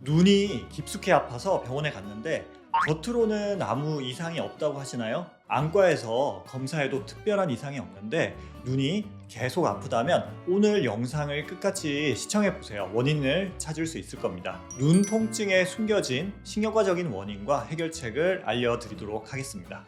눈이 깊숙이 아파서 병원에 갔는데 겉으로는 아무 이상이 없다고 하시나요? 안과에서 검사해도 특별한 이상이 없는데 눈이 계속 아프다면 오늘 영상을 끝까지 시청해보세요. 원인을 찾을 수 있을 겁니다. 눈 통증에 숨겨진 신경과적인 원인과 해결책을 알려드리도록 하겠습니다.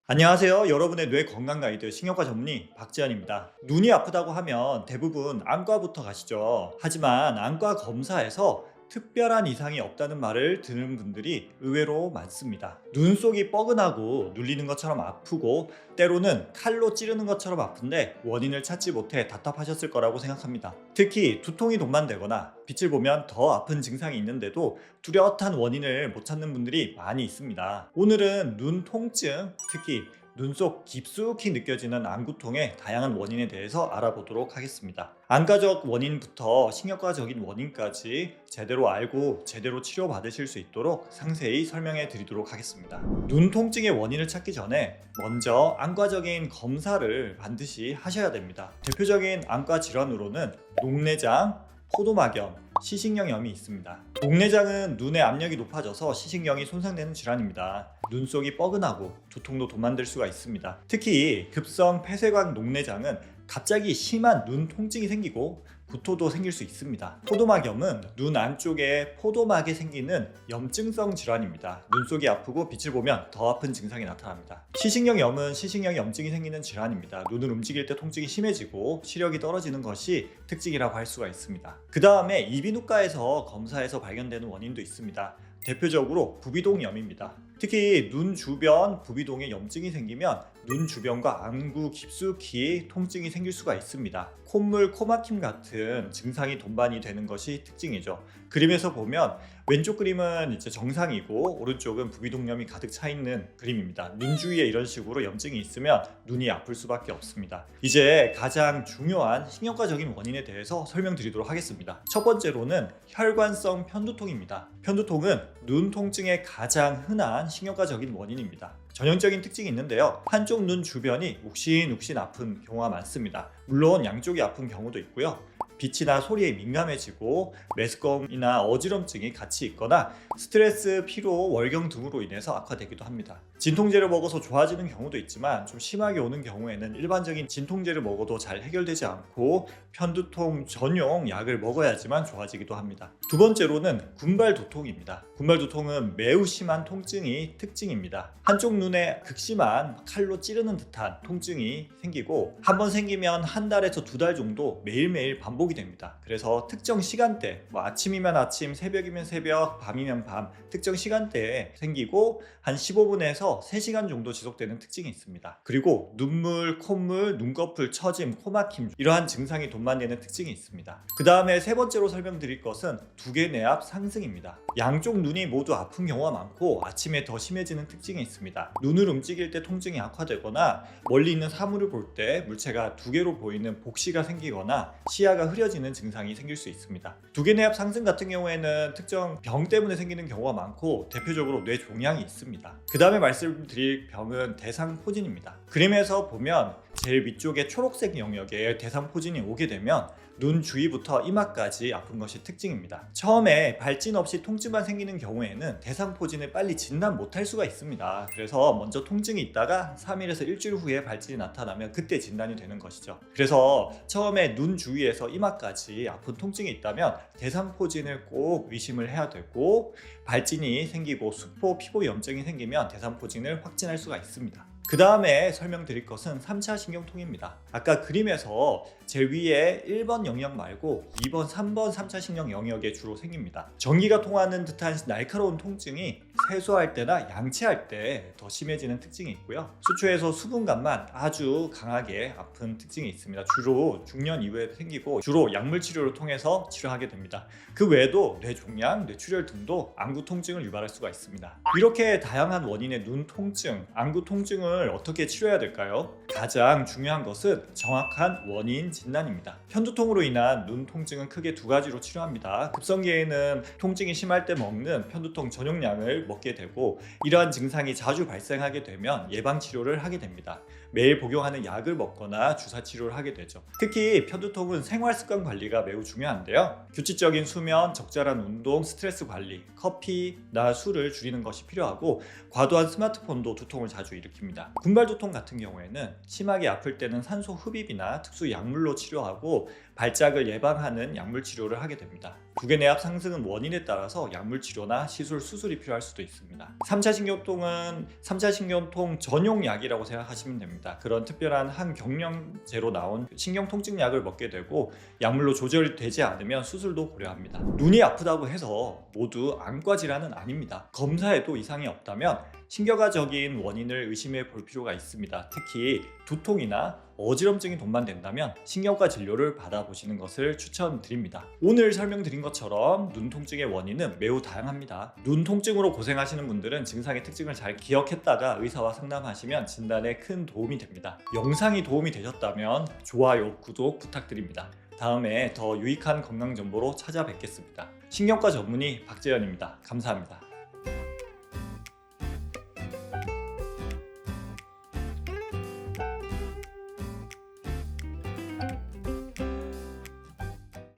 안녕하세요. 여러분의 뇌 건강 가이드 신경과 전문의 박지현입니다. 눈이 아프다고 하면 대부분 안과부터 가시죠. 하지만 안과 검사에서 특별한 이상이 없다는 말을 듣는 분들이 의외로 많습니다. 눈 속이 뻐근하고 눌리는 것처럼 아프고 때로는 칼로 찌르는 것처럼 아픈데 원인을 찾지 못해 답답하셨을 거라고 생각합니다. 특히 두통이 동반되거나 빛을 보면 더 아픈 증상이 있는데도 뚜렷한 원인을 못 찾는 분들이 많이 있습니다. 오늘은 눈 통증, 특히 눈 속 깊숙이 느껴지는 안구통의 다양한 원인에 대해서 알아보도록 하겠습니다. 안과적 원인부터 신경과적인 원인까지 제대로 알고 제대로 치료받으실 수 있도록 상세히 설명해 드리도록 하겠습니다. 눈 통증의 원인을 찾기 전에 먼저 안과적인 검사를 반드시 하셔야 됩니다. 대표적인 안과 질환으로는 녹내장, 포도막염, 시식령염이 있습니다. 녹내장은 눈의 압력이 높아져서 시식령이 손상되는 질환입니다. 눈 속이 뻐근하고 두통도 도만들 수가 있습니다. 특히 급성 폐쇄관 녹내장은 갑자기 심한 눈 통증이 생기고 구토도 생길 수 있습니다. 포도막염은 눈 안쪽에 포도막에 생기는 염증성 질환입니다. 눈 속이 아프고 빛을 보면 더 아픈 증상이 나타납니다. 시식령염은 시식령 염증이 생기는 질환입니다. 눈을 움직일 때 통증이 심해지고 시력이 떨어지는 것이 특징이라고 할 수가 있습니다. 그 다음에 이비인후과에서 검사에서 발견되는 원인도 있습니다. 대표적으로 부비동염입니다. 특히 눈 주변 부비동에 염증이 생기면 눈 주변과 안구 깊숙이 통증이 생길 수가 있습니다. 콧물, 코막힘 같은 증상이 동반이 되는 것이 특징이죠. 그림에서 보면 왼쪽 그림은 이제 정상이고 오른쪽은 부비동염이 가득 차 있는 그림입니다. 눈 주위에 이런 식으로 염증이 있으면 눈이 아플 수밖에 없습니다. 이제 가장 중요한 신경과적인 원인에 대해서 설명드리도록 하겠습니다. 첫 번째로는 혈관성 편두통입니다. 편두통은 눈 통증의 가장 흔한 신경과적인 원인입니다. 전형적인 특징이 있는데요. 한쪽 눈 주변이 욱신욱신 아픈 경우가 많습니다. 물론 양쪽이 아픈 경우도 있고요. 빛이나 소리에 민감해지고 메스꺼움이나 어지럼증이 같이 있거나 스트레스, 피로, 월경 등으로 인해서 악화되기도 합니다. 진통제를 먹어서 좋아지는 경우도 있지만 좀 심하게 오는 경우에는 일반적인 진통제를 먹어도 잘 해결되지 않고 편두통 전용 약을 먹어야지만 좋아지기도 합니다. 두 번째로는 군발두통입니다. 군발두통은 매우 심한 통증이 특징입니다. 한쪽 눈에 극심한 칼로 찌르는 듯한 통증이 생기고 한번 생기면 한 달에서 두 달 정도 매일매일 반복이 됩니다. 그래서 특정 시간대, 아침이면 아침, 새벽이면 새벽, 밤이면 밤 특정 시간대에 생기고 한 15분에서 3시간 정도 지속되는 특징이 있습니다. 그리고 눈물, 콧물, 눈꺼풀, 처짐, 코막힘 이러한 증상이 동반되는 특징이 있습니다. 그 다음에 세 번째로 설명드릴 것은 두개내압 상승입니다. 양쪽 눈이 모두 아픈 경우가 많고 아침에 더 심해지는 특징이 있습니다. 눈을 움직일 때 통증이 악화되거나 멀리 있는 사물을 볼 때 물체가 두 개로 보이는 복시가 생기거나 시야가 흐려지는 증상이 생길 수 있습니다. 두개내압 상승 같은 경우에는 특정 병 때문에 생기는 경우가 많고 대표적으로 뇌종양이 있습니다. 그 다음에 말씀드릴 병은 대상포진입니다. 그림에서 보면 제일 위쪽에 초록색 영역에 대상포진이 오게 되면 눈 주위부터 이마까지 아픈 것이 특징입니다. 처음에 발진 없이 통증만 생기는 경우에는 대상포진을 빨리 진단 못할 수가 있습니다. 그래서 먼저 통증이 있다가 3일에서 일주일 후에 발진이 나타나면 그때 진단이 되는 것이죠. 그래서 처음에 눈 주위에서 이마까지 아픈 통증이 있다면 대상포진을 꼭 의심을 해야 되고 발진이 생기고 수포, 피부 염증이 생기면 대상포진을 확진할 수가 있습니다. 그 다음에 설명드릴 것은 3차 신경통입니다. 아까 그림에서 제일 위에 1번 영역 말고 2번, 3번 3차 신경 영역에 주로 생깁니다. 전기가 통하는 듯한 날카로운 통증이 세수할 때나 양치할 때 더 심해지는 특징이 있고요. 수초에서 수분감만 아주 강하게 아픈 특징이 있습니다. 주로 중년 이후에 생기고 주로 약물 치료를 통해서 치료하게 됩니다. 그 외에도 뇌종양, 뇌출혈 등도 안구 통증을 유발할 수가 있습니다. 이렇게 다양한 원인의 눈 통증, 안구 통증을 어떻게 치료해야 될까요? 가장 중요한 것은 것은 정확한 원인 진단입니다. 편두통으로 인한 눈 통증은 크게 두 가지로 치료합니다. 급성기에는 통증이 심할 때 먹는 편두통 전용약을 먹게 되고, 이러한 증상이 자주 발생하게 되면 예방 치료를 하게 됩니다. 매일 복용하는 약을 먹거나 주사 치료를 하게 되죠. 특히 편두통은 생활 습관 관리가 매우 중요한데요. 규칙적인 수면, 적절한 운동, 스트레스 관리, 커피나 술을 줄이는 것이 필요하고, 과도한 스마트폰도 두통을 자주 일으킵니다. 군발 두통 같은 경우에는 심하게 아플 때는 산소 흡입이나 특수 약물로 치료하고 발작을 예방하는 약물 치료를 하게 됩니다. 구개내압 상승은 원인에 따라서 약물 치료나 시술, 수술이 필요할 수도 있습니다. 3차 신경통은 3차 신경통 전용 약이라고 생각하시면 됩니다. 그런 특별한 항경련제로 나온 신경통증약을 먹게 되고, 약물로 조절이 되지 않으면 수술도 고려합니다. 눈이 아프다고 해서 모두 안과 질환은 아닙니다. 검사에도 이상이 없다면 신경과적인 원인을 의심해 볼 필요가 있습니다. 특히 두통이나 어지럼증이 동반된다면 신경과 진료를 받아보시는 것을 추천드립니다. 오늘 설명드린 것처럼 눈 통증의 원인은 매우 다양합니다. 눈 통증으로 고생하시는 분들은 증상의 특징을 잘 기억했다가 의사와 상담하시면 진단에 큰 도움이 됩니다. 영상이 도움이 되셨다면 좋아요, 구독 부탁드립니다. 다음에 더 유익한 건강 정보로 찾아뵙겠습니다. 신경과 전문의 박재현입니다. 감사합니다.